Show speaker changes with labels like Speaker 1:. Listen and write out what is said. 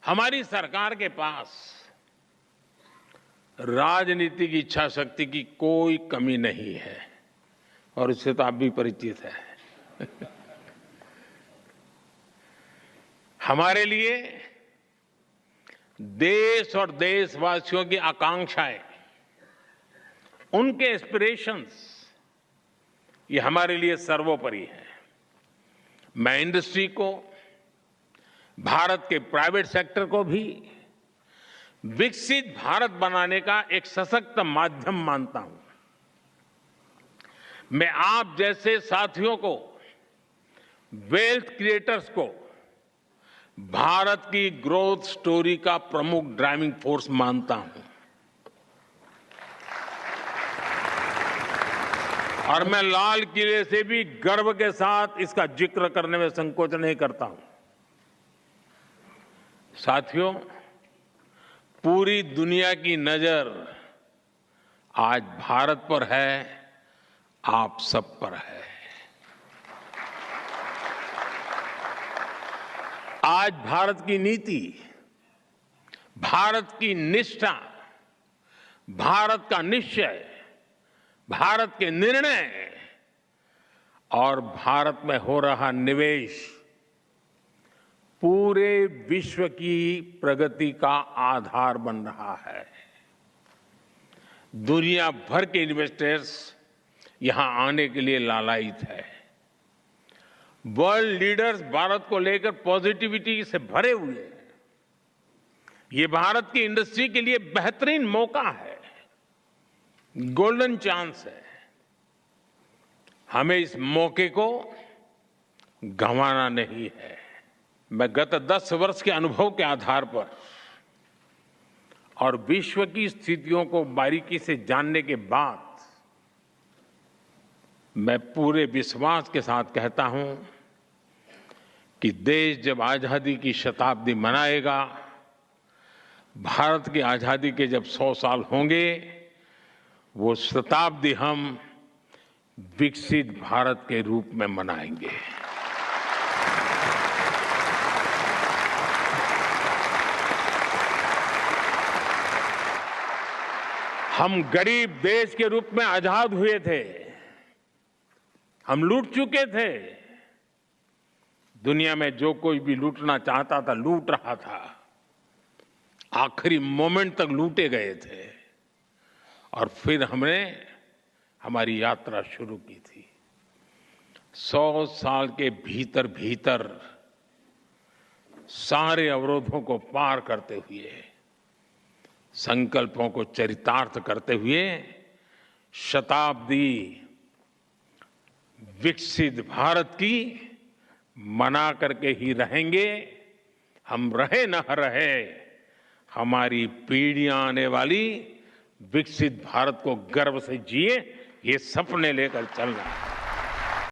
Speaker 1: हमारी सरकार के पास राजनीतिक इच्छा शक्ति की कोई कमी नहीं है और इससे तो आप भी परिचित हैं। हमारे लिए देश और देशवासियों की आकांक्षाएं, उनके एस्पिरेशंस, ये हमारे लिए सर्वोपरि है। मैं इंडस्ट्री को, भारत के प्राइवेट सेक्टर को भी विकसित भारत बनाने का एक सशक्त माध्यम मानता हूं। मैं आप जैसे साथियों को, वेल्थ क्रिएटर्स को भारत की ग्रोथ स्टोरी का प्रमुख ड्राइविंग फोर्स मानता हूं और मैं लाल किले से भी गर्व के साथ इसका जिक्र करने में संकोच नहीं करता हूं। साथियों, पूरी दुनिया की नजर आज भारत पर है, आप सब पर है। आज भारत की नीति, भारत की निष्ठा, भारत का निश्चय, भारत के निर्णय और भारत में हो रहा निवेश पूरे विश्व की प्रगति का आधार बन रहा है। दुनिया भर के इन्वेस्टर्स यहां आने के लिए लालायित है। वर्ल्ड लीडर्स भारत को लेकर पॉजिटिविटी से भरे हुए हैं। ये भारत की इंडस्ट्री के लिए बेहतरीन मौका है, गोल्डन चांस है। हमें इस मौके को गंवाना नहीं है। मैं गत 10 वर्ष के अनुभव के आधार पर और विश्व की स्थितियों को बारीकी से जानने के बाद मैं पूरे विश्वास के साथ कहता हूं कि देश जब आजादी की शताब्दी मनाएगा, भारत की आजादी के जब 100 साल होंगे, वो शताब्दी हम विकसित भारत के रूप में मनाएंगे। हम गरीब देश के रूप में आजाद हुए थे, हम लूट चुके थे। दुनिया में जो कोई भी लूटना चाहता था, लूट रहा था। आखिरी मोमेंट तक लूटे गए थे और फिर हमने हमारी यात्रा शुरू की थी। 100 साल के भीतर भीतर सारे अवरोधों को पार करते हुए, संकल्पों को चरितार्थ करते हुए शताब्दी विकसित भारत की मना करके ही रहेंगे। हम रहे न रहे, हमारी पीढ़ियां आने वाली विकसित भारत को गर्व से जिए, ये सपने लेकर चलना है।